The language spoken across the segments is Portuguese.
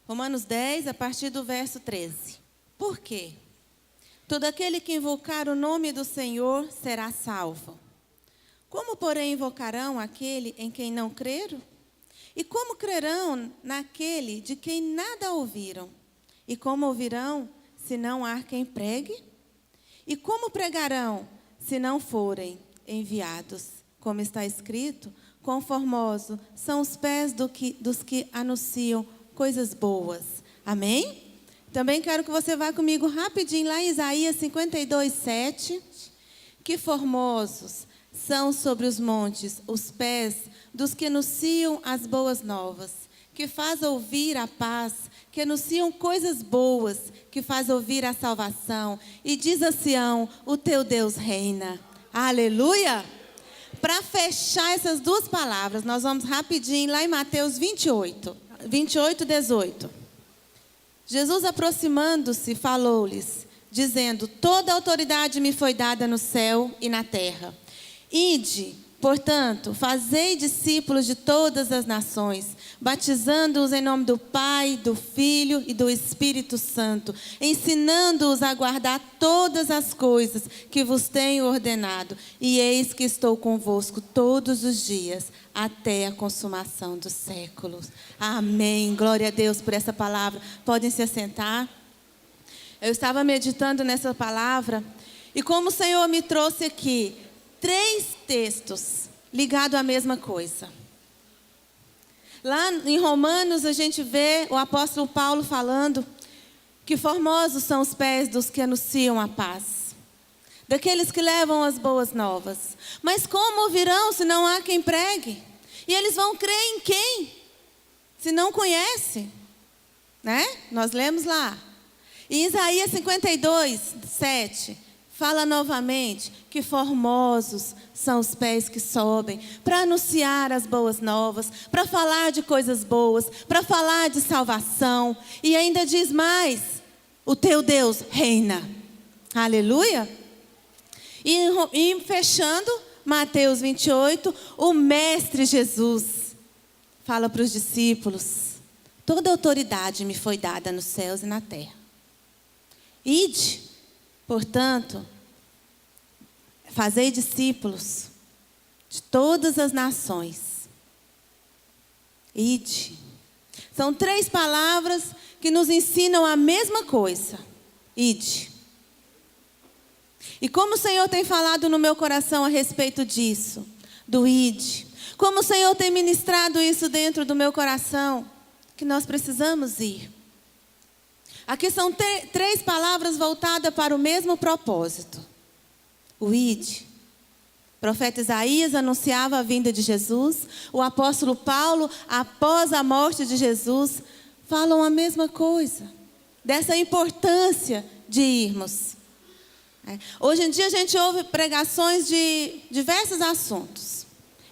Romanos 10, a partir do verso 13. Por quê? Todo aquele que invocar o nome do Senhor será salvo. Como, porém, invocarão aquele em quem não creram? E como crerão naquele de quem nada ouviram? E como ouvirão, se não há quem pregue? E como pregarão, se não forem enviados? Como está escrito, quão formosos são os pés dos que anunciam coisas boas. Amém? Também quero que você vá comigo rapidinho lá em Isaías 52, 7. Que formosos são sobre os montes os pés dos que anunciam as boas novas, que faz ouvir a paz, que anunciam coisas boas, que faz ouvir a salvação. E diz a Sião, o teu Deus reina. Aleluia! Para fechar essas duas palavras, nós vamos rapidinho lá em Mateus 28, 18. Jesus, aproximando-se, falou-lhes, dizendo: toda autoridade me foi dada no céu e na terra. Ide, portanto, fazei discípulos de todas as nações, batizando-os em nome do Pai, do Filho e do Espírito Santo, ensinando-os a guardar todas as coisas que vos tenho ordenado. E eis que estou convosco todos os dias, até a consumação dos séculos. Amém. Glória a Deus por essa palavra. Podem se assentar. Eu estava meditando nessa palavra, e como o Senhor me trouxe aqui 3 textos ligados à mesma coisa. Lá em Romanos a gente vê o apóstolo Paulo falando que formosos são os pés dos que anunciam a paz, daqueles que levam as boas novas. Mas como ouvirão se não há quem pregue? E eles vão crer em quem? Se não conhece, né? Nós lemos lá. Em Isaías 52, 7, fala novamente que formosos são os pés que sobem para anunciar as boas novas, para falar de coisas boas, para falar de salvação. E ainda diz mais, o teu Deus reina. Aleluia. E fechando, Mateus 28, o Mestre Jesus fala para os discípulos: toda autoridade me foi dada nos céus e na terra. Ide, portanto, fazei discípulos de todas as nações. Ide. São 3 palavras que nos ensinam a mesma coisa. Ide. E como o Senhor tem falado no meu coração a respeito disso, do ide, como o Senhor tem ministrado isso dentro do meu coração, que nós precisamos ir. Aqui são 3 palavras voltadas para o mesmo propósito. O ide. O profeta Isaías anunciava a vinda de Jesus. O apóstolo Paulo, após a morte de Jesus, falam a mesma coisa. Dessa importância de irmos. Hoje em dia a gente ouve pregações de diversos assuntos.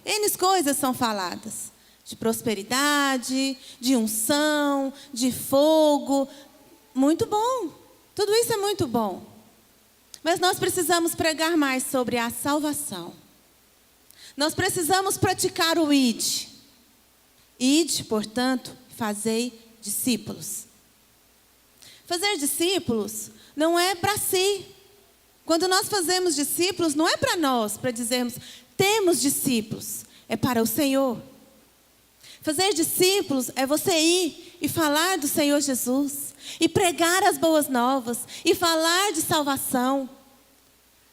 N coisas são faladas. De prosperidade, de unção, de fogo. Muito bom. Tudo isso é muito bom. Mas nós precisamos pregar mais sobre a salvação. Nós precisamos praticar o ide. Ide, portanto, fazei discípulos. Fazer discípulos não é para si. Quando nós fazemos discípulos, não é para nós, para dizermos, temos discípulos. É para o Senhor. Fazer discípulos é você ir e falar do Senhor Jesus. E pregar as boas novas. E falar de salvação.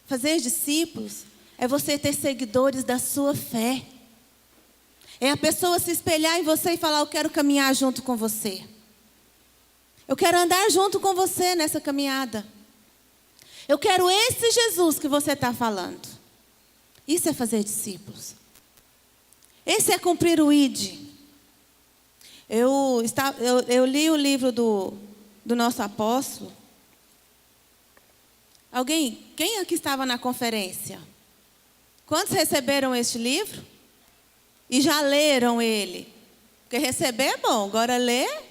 Fazer discípulos é você ter seguidores da sua fé. É a pessoa se espelhar em você e falar: eu quero caminhar junto com você. Eu quero andar junto com você nessa caminhada. Eu quero esse Jesus que você está falando. Isso é fazer discípulos. Esse é cumprir o ide. Eu li o livro do nosso apóstolo. Quem aqui estava na conferência? Quantos receberam este livro? E já leram ele? Porque receber é bom, agora ler.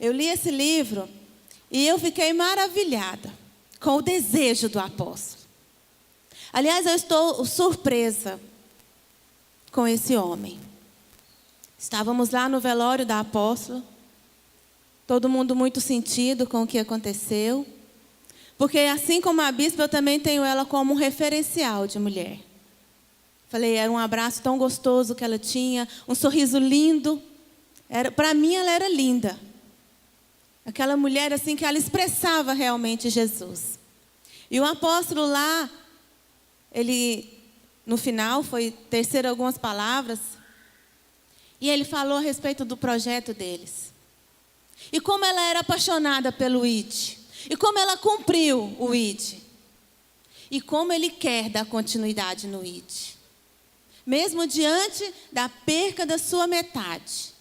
Eu li esse livro e eu fiquei maravilhada com o desejo do apóstolo. Aliás, eu estou surpresa com esse homem. Estávamos lá no velório da apóstola Todo mundo muito sentido com o que aconteceu. Porque assim como a bispa, eu também tenho ela como um referencial de mulher. Falei, era um abraço tão gostoso que ela tinha, um sorriso lindo. Para mim, ela era linda. Aquela mulher assim que ela expressava realmente Jesus. E o apóstolo lá, ele, no final, foi tecer algumas palavras. E ele falou a respeito do projeto deles. E como ela era apaixonada pelo ID. E como ela cumpriu o ID. E como ele quer dar continuidade no ID. Mesmo diante da perca da sua metade.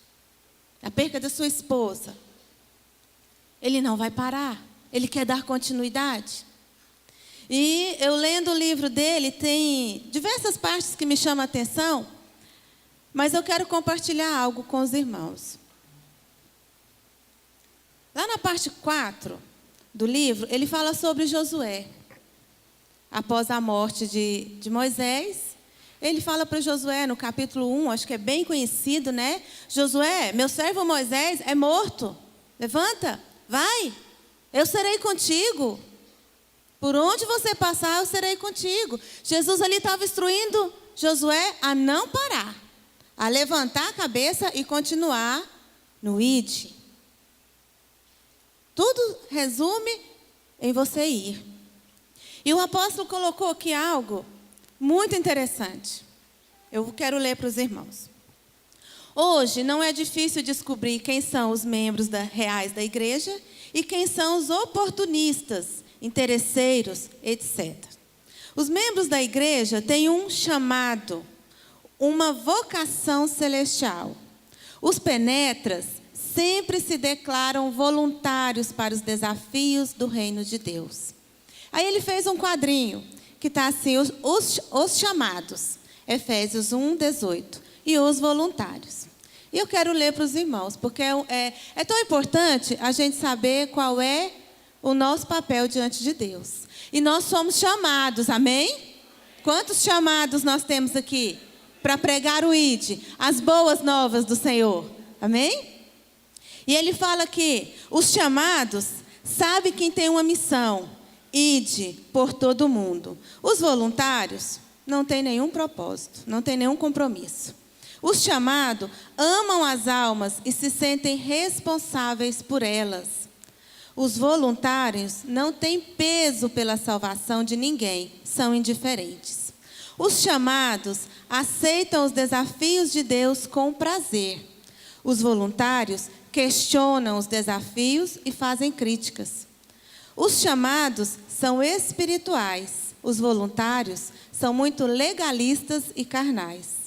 Da perca da sua esposa. Ele não vai parar. Ele quer dar continuidade. E eu lendo o livro dele, tem diversas partes que me chamam a atenção. Mas eu quero compartilhar algo com os irmãos. Lá na parte 4 do livro, ele fala sobre Josué. Após a morte de Moisés, ele fala para Josué no capítulo 1, acho que é bem conhecido, né? Josué, meu servo Moisés é morto. Levanta, vai, eu serei contigo. Por onde você passar, eu serei contigo. Jesus ali estava instruindo Josué a não parar, a levantar a cabeça e continuar no ID. Tudo resume em você ir. E o apóstolo colocou aqui algo muito interessante. Eu quero ler para os irmãos. Hoje não é difícil descobrir quem são os membros reais da igreja e quem são os oportunistas, interesseiros, etc. Os membros da igreja têm um chamado, uma vocação celestial. Os penetras sempre se declaram voluntários para os desafios do reino de Deus. Aí ele fez um quadrinho que está assim, os chamados, Efésios 1, 18, e os voluntários. E eu quero ler para os irmãos, porque é tão importante a gente saber qual é o nosso papel diante de Deus. E nós somos chamados, amém? Quantos chamados nós temos aqui para pregar o ID, as boas novas do Senhor, amém? E ele fala que os chamados sabem quem tem uma missão, ide por todo mundo. Os voluntários não têm nenhum propósito, não têm nenhum compromisso. Os chamados amam as almas e se sentem responsáveis por elas. Os voluntários não têm peso pela salvação de ninguém, são indiferentes. Os chamados aceitam os desafios de Deus com prazer. Os voluntários questionam os desafios e fazem críticas. Os chamados são espirituais. Os voluntários são muito legalistas e carnais.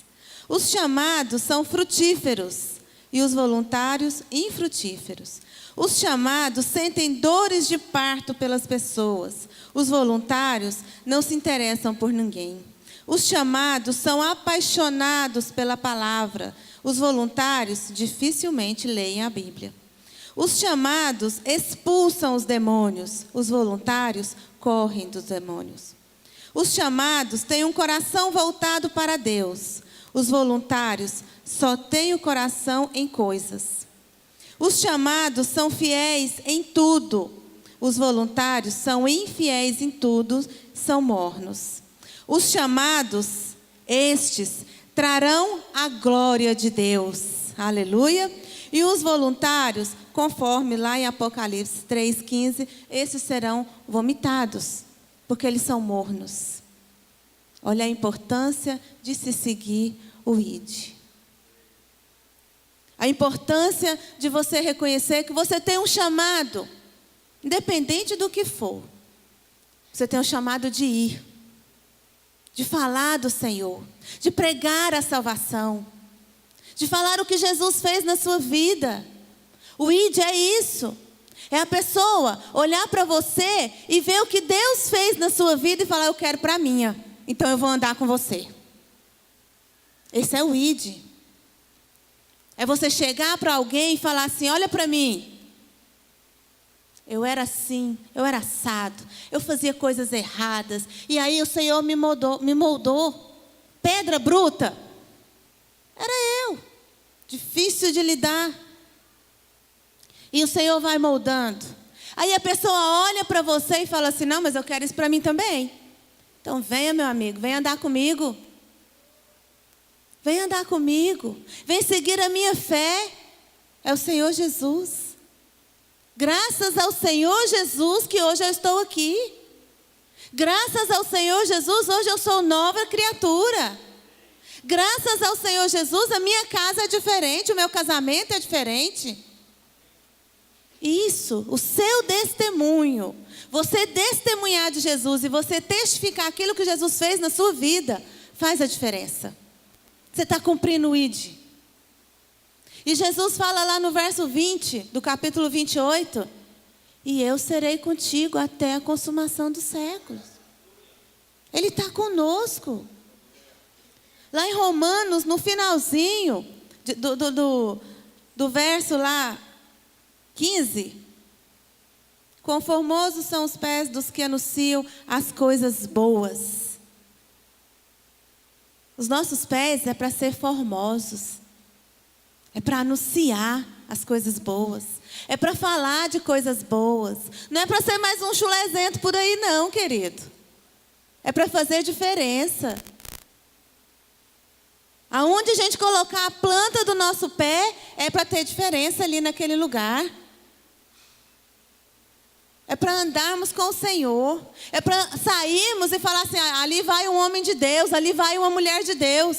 Os chamados são frutíferos e os voluntários infrutíferos. Os chamados sentem dores de parto pelas pessoas. Os voluntários não se interessam por ninguém. Os chamados são apaixonados pela palavra. Os voluntários dificilmente leem a Bíblia. Os chamados expulsam os demônios. Os voluntários correm dos demônios. Os chamados têm um coração voltado para Deus. Os voluntários só têm o coração em coisas. Os chamados são fiéis em tudo. Os voluntários são infiéis em tudo, são mornos. Os chamados, estes, trarão a glória de Deus. Aleluia. E os voluntários, conforme lá em Apocalipse 3,15, esses serão vomitados, porque eles são mornos. Olha a importância de se seguir o ID. A importância de você reconhecer que você tem um chamado, independente do que for. Você tem um chamado de ir, de falar do Senhor, de pregar a salvação, de falar o que Jesus fez na sua vida. O ID é isso. É a pessoa olhar para você e ver o que Deus fez na sua vida e falar, eu quero para a minha. Então eu vou andar com você. Esse é o ID. É você chegar para alguém e falar assim, olha para mim. Eu era assim, eu era assado, eu fazia coisas erradas. E aí o Senhor me moldou. Pedra bruta. Era eu. Difícil de lidar. E o Senhor vai moldando. Aí a pessoa olha para você e fala assim, não, mas eu quero isso para mim também. Então venha, meu amigo, venha andar comigo. Vem andar comigo. Vem seguir a minha fé. É o Senhor Jesus. Graças ao Senhor Jesus que hoje eu estou aqui. Graças ao Senhor Jesus, hoje eu sou nova criatura. Graças ao Senhor Jesus, a minha casa é diferente, o meu casamento é diferente. Isso, o seu testemunho, você testemunhar de Jesus e você testificar aquilo que Jesus fez na sua vida, faz a diferença. Você está cumprindo o ID. E Jesus fala lá no verso 20, do capítulo 28, e eu serei contigo até a consumação dos séculos. Ele está conosco. Lá em Romanos, no finalzinho do verso lá, 15. Conformosos são os pés dos que anunciam as coisas boas. Os nossos pés é para ser formosos. É para anunciar as coisas boas. É para falar de coisas boas. Não é para ser mais um chulezento por aí não, querido. É para fazer diferença. Aonde a gente colocar a planta do nosso pé, é para ter diferença ali naquele lugar. É para andarmos com o Senhor. É para sairmos e falar assim, ali vai um homem de Deus, ali vai uma mulher de Deus.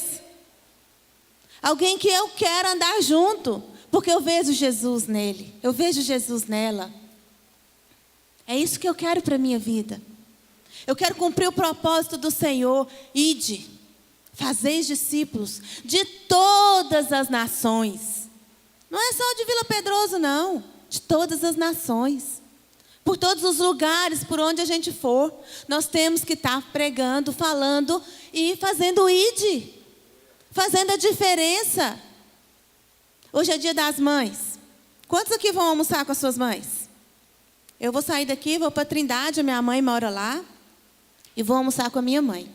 Alguém que eu quero andar junto, porque eu vejo Jesus nele, eu vejo Jesus nela. É isso que eu quero para a minha vida. Eu quero cumprir o propósito do Senhor. Ide, fazeis discípulos de todas as nações. Não é só de Vila Pedroso, não. De todas as nações. Por todos os lugares, por onde a gente for, nós temos que estar pregando, falando e fazendo ide. Fazendo a diferença. Hoje é dia das mães. Quantos aqui vão almoçar com as suas mães? Eu vou sair daqui, vou para Trindade, a minha mãe mora lá. E vou almoçar com a minha mãe.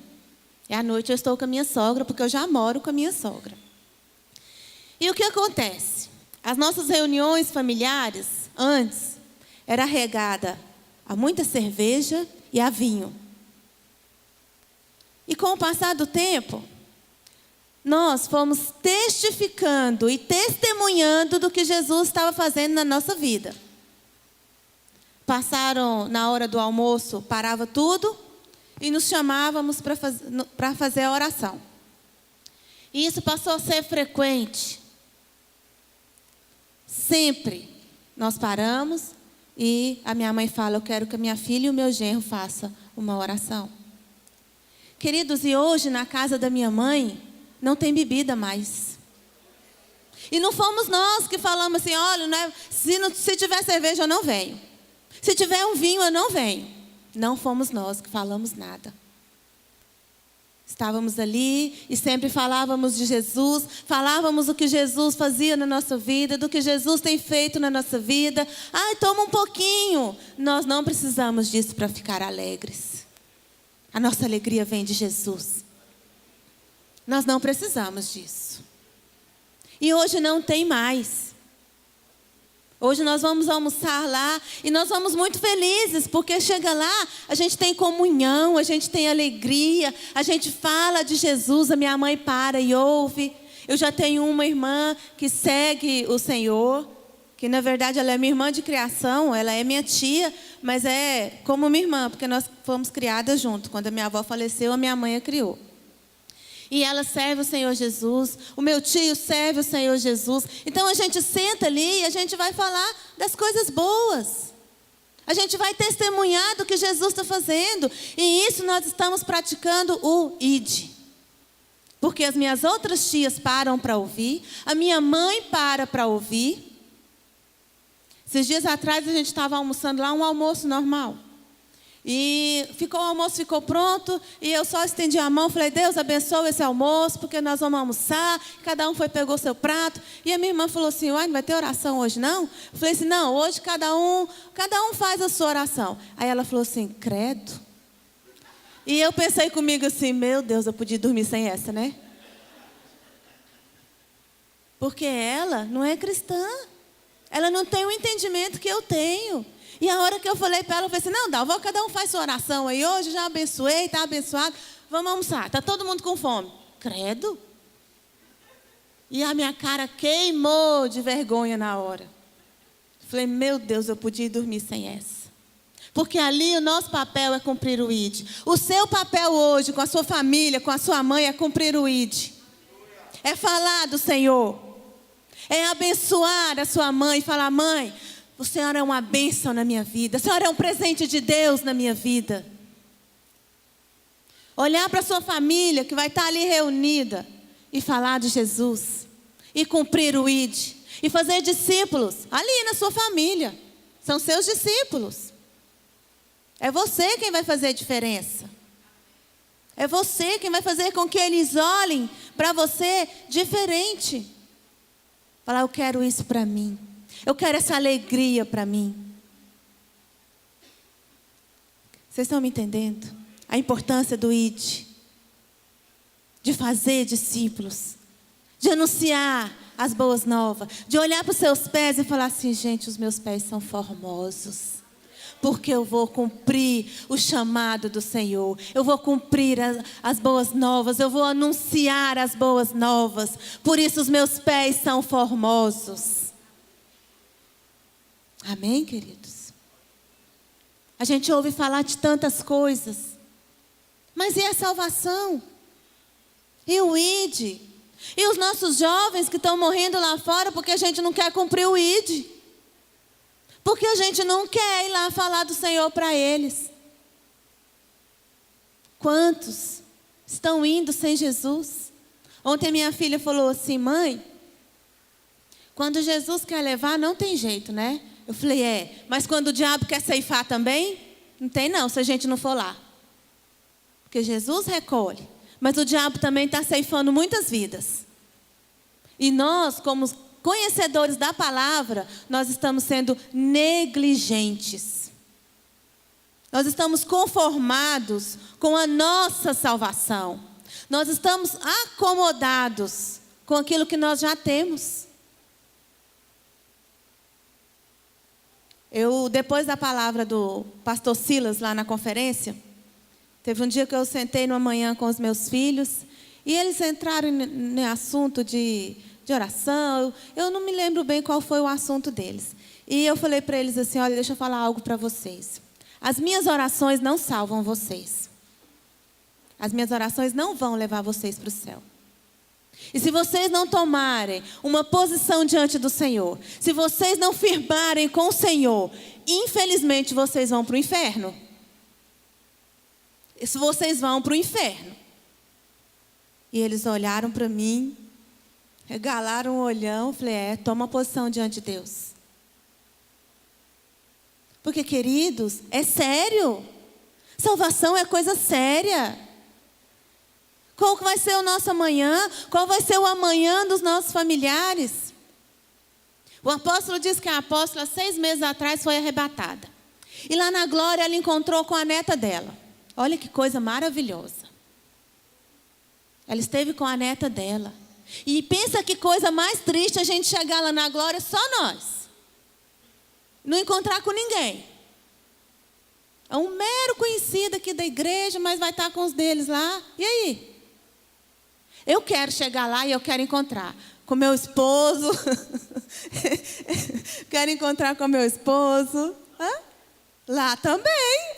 E à noite eu estou com a minha sogra, porque eu já moro com a minha sogra. E o que acontece? As nossas reuniões familiares, antes, era regada a muita cerveja e a vinho. E com o passar do tempo, nós fomos testificando e testemunhando do que Jesus estava fazendo na nossa vida. Passaram, na hora do almoço, parava tudo e nos chamávamos para fazer a oração. E isso passou a ser frequente. Sempre nós paramos e a minha mãe fala, eu quero que a minha filha e o meu genro façam uma oração. Queridos, e hoje na casa da minha mãe, não tem bebida mais. E não fomos nós que falamos assim, olha, né, se tiver cerveja eu não venho. Se tiver um vinho eu não venho. Não fomos nós que falamos nada. Estávamos ali e sempre falávamos de Jesus, falávamos o que Jesus fazia na nossa vida, do que Jesus tem feito na nossa vida. Ai, toma um pouquinho. Nós não precisamos disso para ficar alegres. A nossa alegria vem de Jesus. Nós não precisamos disso. E hoje não tem mais. Hoje nós vamos almoçar lá e nós vamos muito felizes, porque chega lá, a gente tem comunhão, a gente tem alegria, a gente fala de Jesus, a minha mãe para e ouve. Eu já tenho uma irmã que segue o Senhor, que na verdade ela é minha irmã de criação, ela é minha tia, mas é como minha irmã, porque nós fomos criadas junto. Quando a minha avó faleceu, a minha mãe a criou. E ela serve o Senhor Jesus. O meu tio serve o Senhor Jesus. Então a gente senta ali e a gente vai falar das coisas boas. A gente vai testemunhar do que Jesus está fazendo. E isso nós estamos praticando o ID. Porque as minhas outras tias param para ouvir. A minha mãe para ouvir. Esses dias atrás a gente estava almoçando lá, um almoço normal. E o almoço ficou pronto, e eu só estendi a mão, falei, Deus abençoe esse almoço, porque nós vamos almoçar. Cada um pegou seu prato, e a minha irmã falou assim, uai, não vai ter oração hoje não? Eu falei assim, não, hoje cada um faz a sua oração. Aí ela falou assim, credo. E eu pensei comigo assim, meu Deus, eu podia dormir sem essa, né? Porque ela não é cristã. Ela não tem o entendimento que eu tenho. E a hora que eu falei para ela, eu falei assim, não, Dalva, cada um faz sua oração aí hoje, já abençoei, está abençoado. Vamos almoçar, está todo mundo com fome. Credo. E a minha cara queimou de vergonha na hora. Falei, meu Deus, eu podia ir dormir sem essa. Porque ali o nosso papel é cumprir o ID. O seu papel hoje, com a sua família, com a sua mãe, é cumprir o ID. É falar do Senhor. É abençoar a sua mãe e falar, mãe, o Senhor é uma bênção na minha vida. O Senhor é um presente de Deus na minha vida. Olhar para a sua família que vai estar ali reunida e falar de Jesus. E cumprir o ID. E fazer discípulos ali na sua família. São seus discípulos. É você quem vai fazer a diferença. É você quem vai fazer com que eles olhem para você diferente. Falar, eu quero isso para mim. Eu quero essa alegria para mim. Vocês estão me entendendo? A importância do ID. De fazer discípulos. De anunciar as boas novas. De olhar para os seus pés e falar assim, gente, os meus pés são formosos. Porque eu vou cumprir o chamado do Senhor. Eu vou cumprir as boas novas. Eu vou anunciar as boas novas. Por isso os meus pés são formosos. Amém, queridos? A gente ouve falar de tantas coisas. Mas e a salvação? E o ID? E os nossos jovens que estão morrendo lá fora porque a gente não quer cumprir o ID? Porque a gente não quer ir lá falar do Senhor para eles. Quantos estão indo sem Jesus? Ontem a minha filha falou assim, mãe, quando Jesus quer levar não tem jeito, né? Eu falei, mas quando o diabo quer ceifar também? Não tem não, se a gente não for lá. Porque Jesus recolhe, mas o diabo também está ceifando muitas vidas. E nós, como conhecedores da palavra, nós estamos sendo negligentes. Nós estamos conformados com a nossa salvação. Nós estamos acomodados com aquilo que nós já temos. Depois da palavra do pastor Silas lá na conferência, teve um dia que eu sentei numa manhã com os meus filhos e eles entraram no assunto de oração. Eu não me lembro bem qual foi o assunto deles. E eu falei para eles assim, olha, deixa eu falar algo para vocês. As minhas orações não salvam vocês. As minhas orações não vão levar vocês para o céu. E se vocês não tomarem uma posição diante do Senhor, se vocês não firmarem com o Senhor, infelizmente vocês vão para o inferno. Se vocês vão para o inferno. E eles olharam para mim, regalaram o olhão, falei, toma posição diante de Deus. Porque, queridos, é sério. Salvação é coisa séria. Qual vai ser o nosso amanhã? Qual vai ser o amanhã dos nossos familiares? O apóstolo diz que a apóstola, 6 meses atrás, foi arrebatada. E lá na glória, ela encontrou com a neta dela. Olha que coisa maravilhosa. Ela esteve com a neta dela. E pensa que coisa mais triste a gente chegar lá na glória, só nós. Não encontrar com ninguém. É um mero conhecido aqui da igreja, mas vai estar com os deles lá. E aí? Eu quero chegar lá e eu quero encontrar com meu esposo. Quero encontrar com meu esposo. Lá também.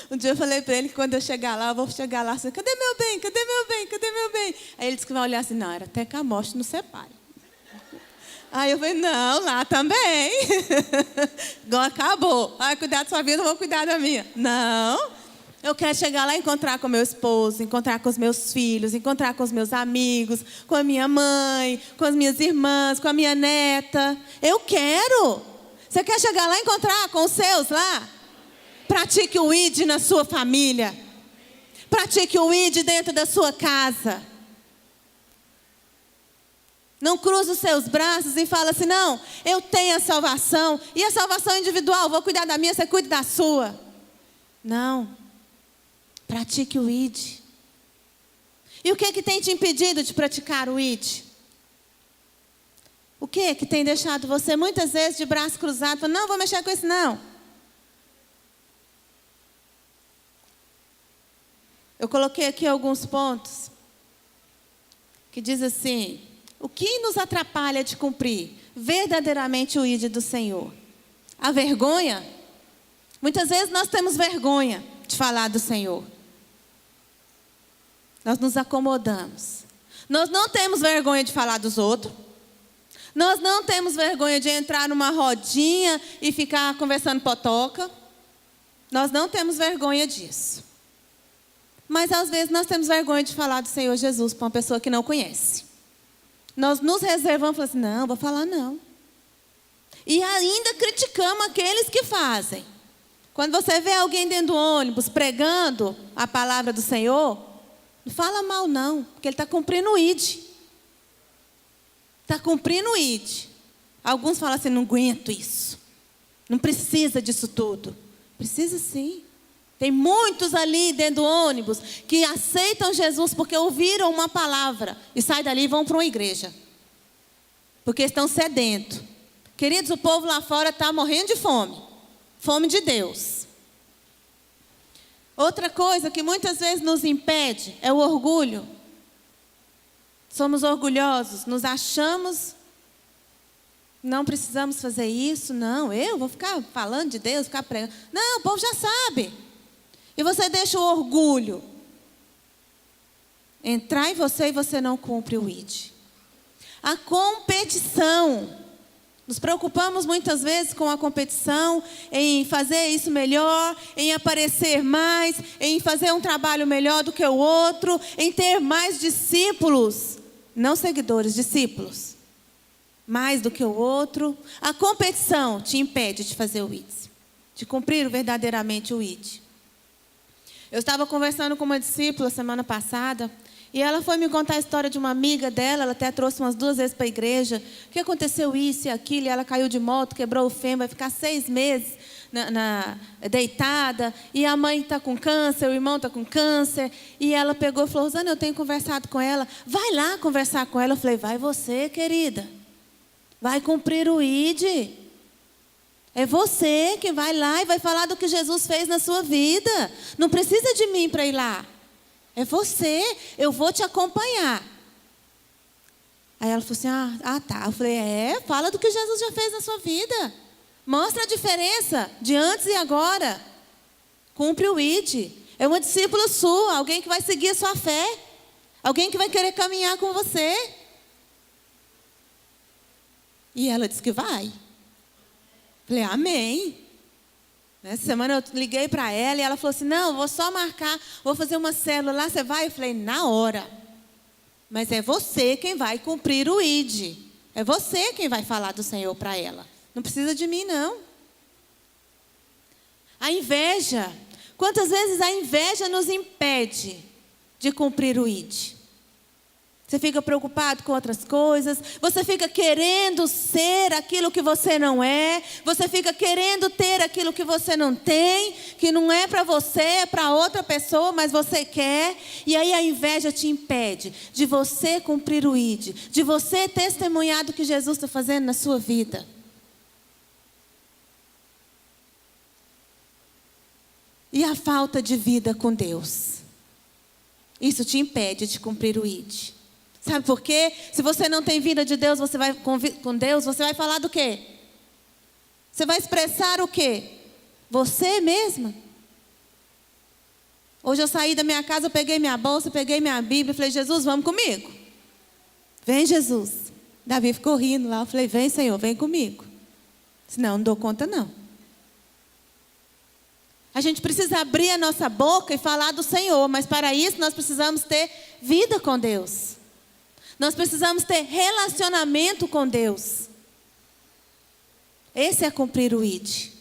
Um dia eu falei para ele que quando eu chegar lá, eu vou chegar lá assim, cadê meu bem? Cadê meu bem? Cadê meu bem? Aí ele disse que vai olhar assim, não, era até que a morte nos separe. Aí eu falei, não, lá também. Agora acabou. Vai cuidar da sua vida, eu vou cuidar da minha. Não, eu quero chegar lá e encontrar com meu esposo, encontrar com os meus filhos, encontrar com os meus amigos, com a minha mãe, com as minhas irmãs, com a minha neta. Eu quero. Você quer chegar lá e encontrar com os seus lá? Pratique o ID na sua família. Pratique o ID dentro da sua casa. Não cruza os seus braços e fala assim, não, eu tenho a salvação. E a salvação individual, vou cuidar da minha, você cuida da sua. Não. Pratique o ID. E o que tem te impedido de praticar o ID? O que que tem deixado você muitas vezes de braço cruzado? Não, vou mexer com isso não. Eu coloquei aqui alguns pontos que diz assim: o que nos atrapalha de cumprir verdadeiramente o ID do Senhor? A vergonha. Muitas vezes nós temos vergonha de falar do Senhor. Nós nos acomodamos. Nós não temos vergonha de falar dos outros. Nós não temos vergonha de entrar numa rodinha e ficar conversando potoca. Nós não temos vergonha disso. Mas às vezes nós temos vergonha de falar do Senhor Jesus para uma pessoa que não conhece. Nós nos reservamos e falamos assim: não, vou falar não. E ainda criticamos aqueles que fazem. Quando você vê alguém dentro do ônibus pregando a palavra do Senhor, não fala mal não, porque ele está cumprindo o ID. Está cumprindo o ID. Alguns falam assim: não aguento isso. Não precisa disso tudo. Precisa sim. Tem muitos ali dentro do ônibus que aceitam Jesus porque ouviram uma palavra e saem dali e vão para uma igreja. Porque estão sedentos. Queridos, o povo lá fora está morrendo de fome. Fome de Deus. Outra coisa que muitas vezes nos impede é o orgulho. Somos orgulhosos, nos achamos, não precisamos fazer isso, não, eu vou ficar falando de Deus, ficar pregando. Não, o povo já sabe. E você deixa o orgulho entrar em você e você não cumpre o ID. A competição. Nos preocupamos muitas vezes com a competição, em fazer isso melhor, em aparecer mais, em fazer um trabalho melhor do que o outro, em ter mais discípulos, não seguidores, discípulos, mais do que o outro. A competição te impede de fazer o ID, de cumprir verdadeiramente o ID. Eu estava conversando com uma discípula semana passada, e ela foi me contar a história de uma amiga dela. Ela até trouxe umas 2 vezes para a igreja. Que aconteceu isso e aquilo, e ela caiu de moto, quebrou o fêmur, vai ficar 6 meses deitada. E a mãe está com câncer, o irmão está com câncer. E ela pegou e falou: Rosana, eu tenho conversado com ela. Vai lá conversar com ela. Eu falei: vai você, querida. Vai cumprir o ID. É você que vai lá e vai falar do que Jesus fez na sua vida. Não precisa de mim para ir lá. É você, eu vou te acompanhar. Aí ela falou assim: tá. Eu falei: fala do que Jesus já fez na sua vida. Mostra a diferença de antes e agora. Cumpre o ID. É uma discípula sua, alguém que vai seguir a sua fé. Alguém que vai querer caminhar com você. E ela disse que vai. Falei: amém. Nessa semana eu liguei para ela e ela falou assim: não, vou só marcar, vou fazer uma célula lá, você vai? Eu falei: na hora. Mas é você quem vai cumprir o ID. É você quem vai falar do Senhor para ela. Não precisa de mim, não. A inveja. Quantas vezes a inveja nos impede de cumprir o ID? Você fica preocupado com outras coisas. Você fica querendo ser aquilo que você não é. Você fica querendo ter aquilo que você não tem. Que não é para você, é para outra pessoa, mas você quer. E aí a inveja te impede de você cumprir o ID. De você testemunhar do que Jesus está fazendo na sua vida. E a falta de vida com Deus. Isso te impede de cumprir o ID. Sabe por quê? Se você não tem vida de Deus, você vai com Deus, você vai falar do quê? Você vai expressar o quê? Você mesma. Hoje eu saí da minha casa, eu peguei minha bolsa, peguei minha Bíblia e falei: Jesus, vamos comigo. Vem, Jesus. Davi ficou rindo lá. Eu falei: vem, Senhor, vem comigo. Senão, não dou conta, não. A gente precisa abrir a nossa boca e falar do Senhor, mas para isso nós precisamos ter vida com Deus. Nós precisamos ter relacionamento com Deus. Esse é cumprir o ID.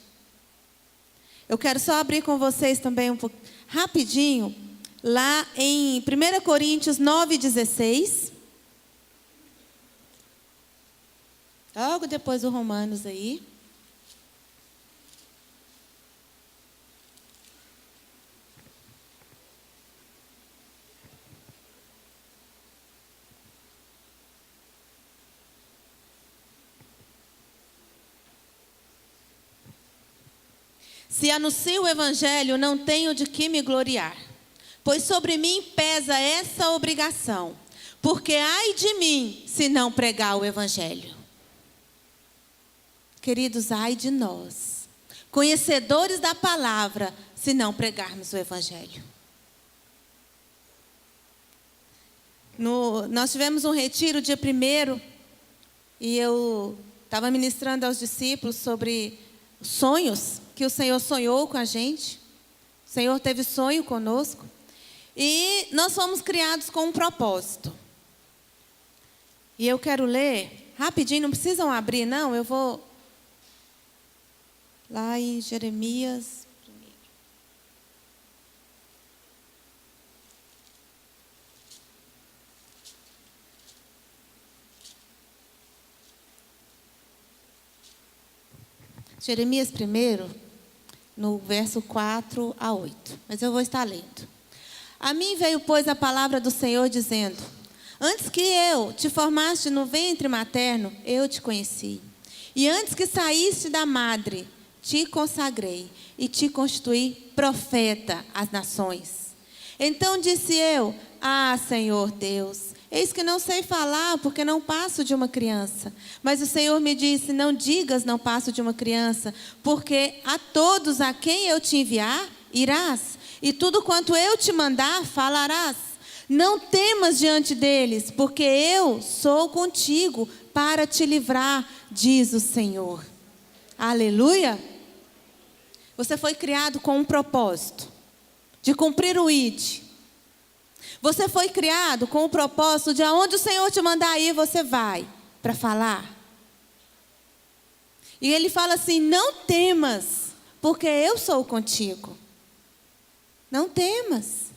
Eu quero só abrir com vocês também um pouco, rapidinho, lá em 1 Coríntios 9,16. Logo depois do Romanos aí. Se anuncio o evangelho, não tenho de que me gloriar, pois sobre mim pesa essa obrigação, porque ai de mim se não pregar o evangelho. Queridos, ai de nós, conhecedores da palavra, se não pregarmos o evangelho. Nós tivemos um retiro dia 1º, e eu estava ministrando aos discípulos sobre sonhos que o Senhor sonhou com a gente. O Senhor teve sonho conosco. E nós fomos criados com um propósito. E eu quero ler rapidinho, não precisam abrir não, eu vou lá em Jeremias. Jeremias 1, no verso 4 a 8. Mas eu vou estar lendo. A mim veio, pois, a palavra do Senhor, dizendo: antes que eu te formaste no ventre materno, eu te conheci. E antes que saíste da madre, te consagrei e te constituí profeta às nações. Então disse eu: ah, Senhor Deus, eis que não sei falar, porque não passo de uma criança. Mas o Senhor me disse: não digas não passo de uma criança, porque a todos a quem eu te enviar, irás, e tudo quanto eu te mandar, falarás. Não temas diante deles, porque eu sou contigo para te livrar, diz o Senhor. Aleluia! Você foi criado com um propósito, de cumprir o ID. Você foi criado com o propósito de aonde o Senhor te mandar ir, você vai para falar. E Ele fala assim: não temas, porque eu sou contigo. Não temas.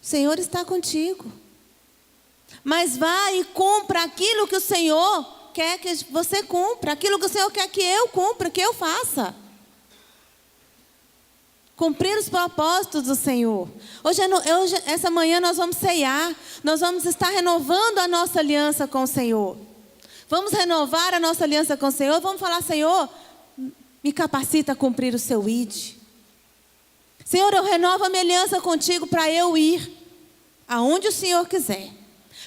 O Senhor está contigo. Mas vá e cumpra aquilo que o Senhor quer que você cumpra, aquilo que o Senhor quer que eu cumpra, que eu faça. Cumprir os propósitos do Senhor. Hoje, essa manhã nós vamos ceiar. Nós vamos estar renovando a nossa aliança com o Senhor. Vamos renovar a nossa aliança com o Senhor. Vamos falar: Senhor, me capacita a cumprir o seu ID. Senhor, eu renovo a minha aliança contigo para eu ir aonde o Senhor quiser.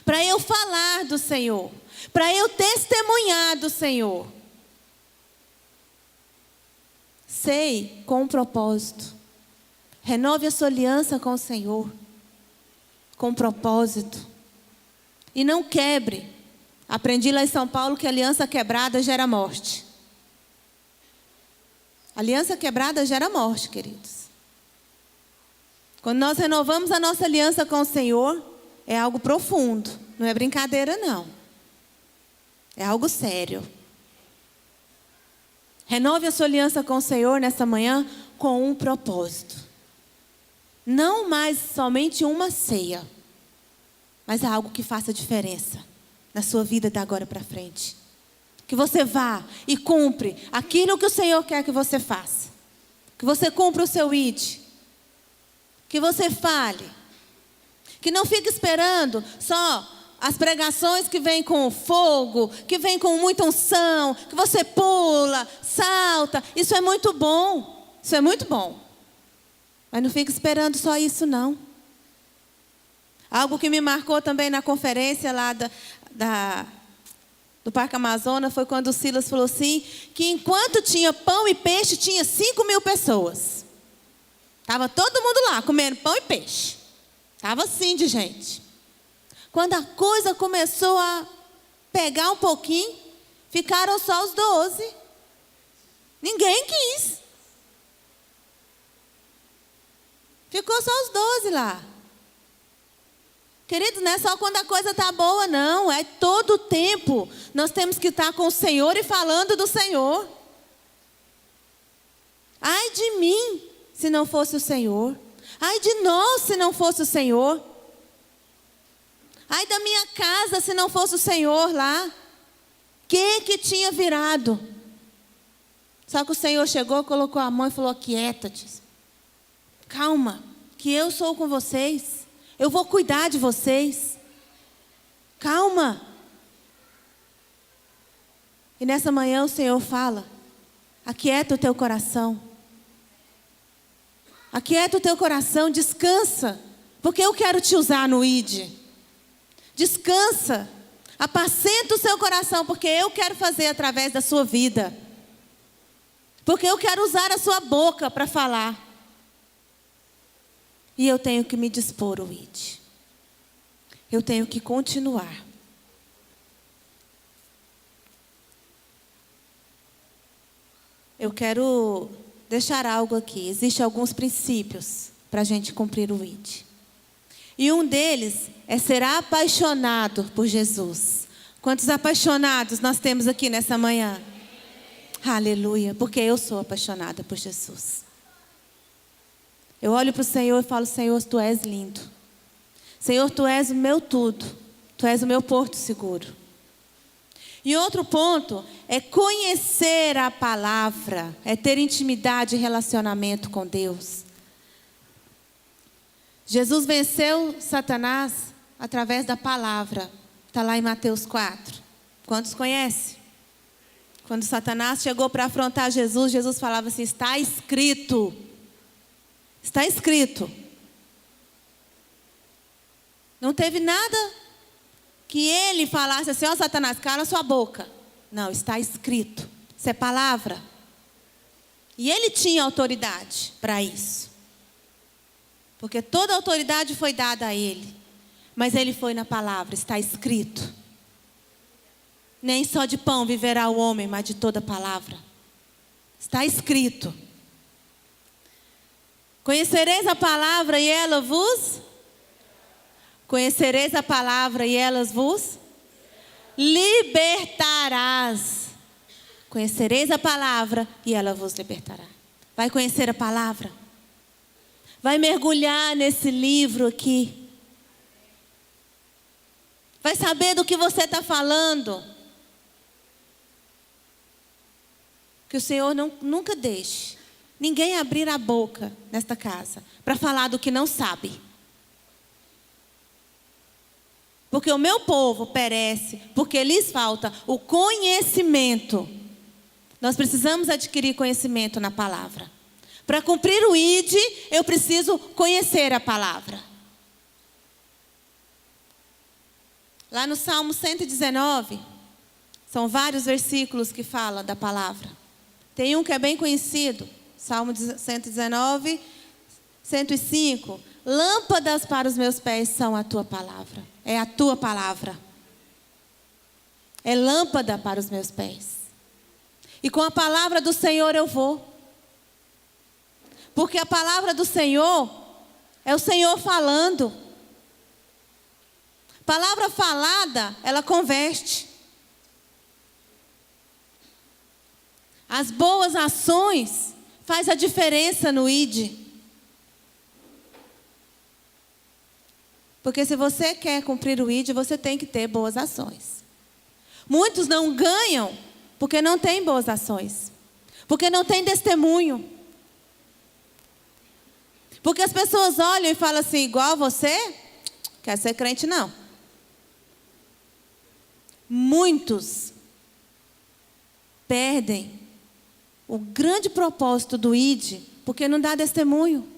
Para eu falar do Senhor. Para eu testemunhar do Senhor. Sei com um propósito. Renove a sua aliança com o Senhor, com propósito. E não quebre. Aprendi lá em São Paulo que aliança quebrada gera morte. Aliança quebrada gera morte, queridos. Quando nós renovamos a nossa aliança com o Senhor, é algo profundo. Não é brincadeira, não. É algo sério. Renove a sua aliança com o Senhor nessa manhã com um propósito. Não mais somente uma ceia, mas algo que faça diferença na sua vida da agora para frente. Que você vá e cumpre aquilo que o Senhor quer que você faça. Que você cumpra o seu ID. Que você fale. Que não fique esperando só as pregações que vêm com fogo, que vêm com muita unção, que você pula, salta. Isso é muito bom. Isso é muito bom. Mas não fique esperando só isso, não. Algo que me marcou também na conferência lá do Parque Amazonas foi quando o Silas falou assim, que enquanto tinha pão e peixe, tinha 5.000 pessoas. Estava todo mundo lá comendo pão e peixe. Estava assim de gente. Quando a coisa começou a pegar um pouquinho, ficaram só os 12. Ninguém quis. Ficou só os 12 lá. Queridos, não é só quando a coisa está boa, não. É todo o tempo. Nós temos que estar com o Senhor e falando do Senhor. Ai de mim, se não fosse o Senhor. Ai de nós, se não fosse o Senhor. Ai da minha casa, se não fosse o Senhor lá. Que tinha virado? Só que o Senhor chegou, colocou a mão e falou: quieta-te. Calma, que eu sou com vocês. Eu vou cuidar de vocês. Calma. E nessa manhã o Senhor fala: aquieta o teu coração. Aquieta o teu coração, descansa, porque eu quero te usar no ID. Descansa, apacenta o seu coração, porque eu quero fazer através da sua vida. Porque eu quero usar a sua boca para falar. E eu tenho que me dispor ao ID. Eu tenho que continuar. Eu quero deixar algo aqui. Existem alguns princípios para a gente cumprir o ID. E um deles é ser apaixonado por Jesus. Quantos apaixonados nós temos aqui nessa manhã? Aleluia, porque eu sou apaixonada por Jesus. Eu olho para o Senhor e falo: Senhor, Tu és lindo. Senhor, Tu és o meu tudo. Tu és o meu porto seguro. E outro ponto é conhecer a palavra, é ter intimidade e relacionamento com Deus. Jesus venceu Satanás através da palavra. Está lá em Mateus 4. Quantos conhecem? Quando Satanás chegou para afrontar Jesus, Jesus falava assim: está escrito. Está escrito. Não teve nada que ele falasse assim: ó, Satanás, cala sua boca. Não, está escrito. Isso é palavra. E ele tinha autoridade para isso. Porque toda a autoridade foi dada a ele. Mas ele foi na palavra, está escrito. Nem só de pão viverá o homem, mas de toda palavra. Está escrito. Conhecereis a palavra e ela vos... Conhecereis a palavra e elas vos libertarás. Conhecereis a palavra e ela vos libertará. Vai conhecer a palavra. Vai mergulhar nesse livro aqui. Vai saber do que você está falando. Que o Senhor nunca deixe ninguém abrir a boca nesta casa para falar do que não sabe. Porque o meu povo perece, porque lhes falta o conhecimento. Nós precisamos adquirir conhecimento na palavra. Para cumprir o ID, eu preciso conhecer a palavra. Lá no Salmo 119, são vários versículos que falam da palavra. Tem um que é bem conhecido, Salmo 119, 105. Lâmpadas para os meus pés são a tua palavra. É a tua palavra. É lâmpada para os meus pés. E com a palavra do Senhor eu vou. Porque a palavra do Senhor é o Senhor falando. Palavra falada, ela converte. As boas ações faz a diferença no ID. Porque se você quer cumprir o ID, você tem que ter boas ações. Muitos não ganham porque não têm boas ações. Porque não têm testemunho. Porque as pessoas olham e falam assim: igual você, quer ser crente não. Muitos perdem o grande propósito do ID porque não dá testemunho.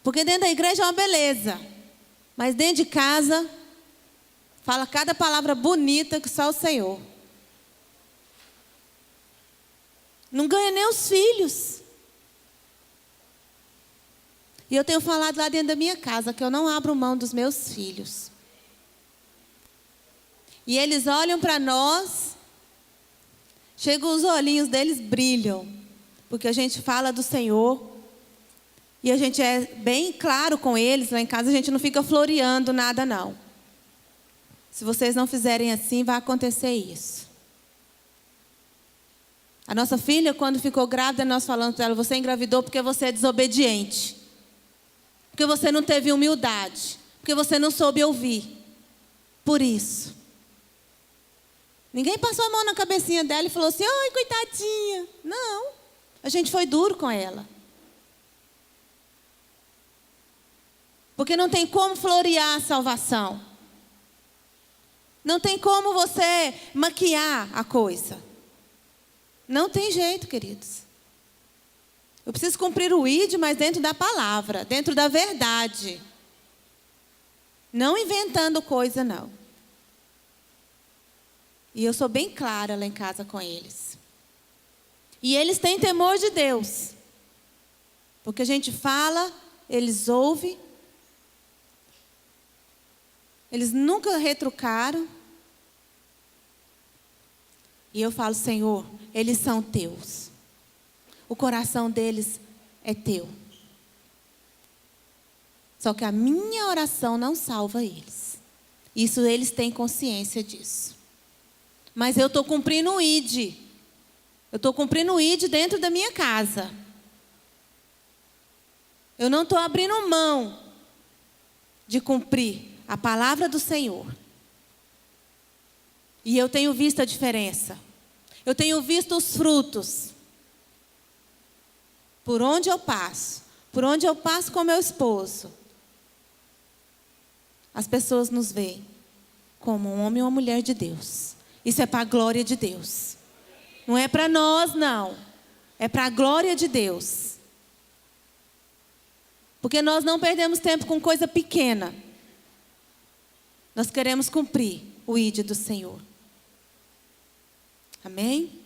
Porque dentro da igreja é uma beleza. Mas dentro de casa, fala cada palavra bonita que só o Senhor. Não ganha nem os filhos. E eu tenho falado lá dentro da minha casa que eu não abro mão dos meus filhos. E eles olham para nós, chegam os olhinhos deles brilham. Porque a gente fala do Senhor. E a gente é bem claro com eles. Lá em casa a gente não fica floreando nada não. Se vocês não fizerem assim, vai acontecer isso. A nossa filha, quando ficou grávida, nós falamos para ela: você engravidou porque você é desobediente. Porque você não teve humildade. Porque você não soube ouvir. Por isso. Ninguém passou a mão na cabecinha dela e falou assim: ai, coitadinha. Não. A gente foi duro com ela. Porque não tem como florear a salvação. Não tem como você maquiar a coisa. Não tem jeito, queridos. Eu preciso cumprir o ID, mas dentro da palavra, dentro da verdade. Não inventando coisa, não. E eu sou bem clara lá em casa com eles. E eles têm temor de Deus. Porque a gente fala, eles ouvem. Eles nunca retrucaram. E eu falo, Senhor, eles são teus. O coração deles é teu. Só que a minha oração não salva eles. Isso eles têm consciência disso. Mas eu estou cumprindo o ID. Eu estou cumprindo o ID dentro da minha casa. Eu não estou abrindo mão de cumprir a palavra do Senhor. E eu tenho visto a diferença. Eu tenho visto os frutos. Por onde eu passo com meu esposo, as pessoas nos veem como um homem ou uma mulher de Deus. Isso é para a glória de Deus. Não é para nós, não. É para a glória de Deus. Porque nós não perdemos tempo com coisa pequena. Nós queremos cumprir o ID do Senhor. Amém?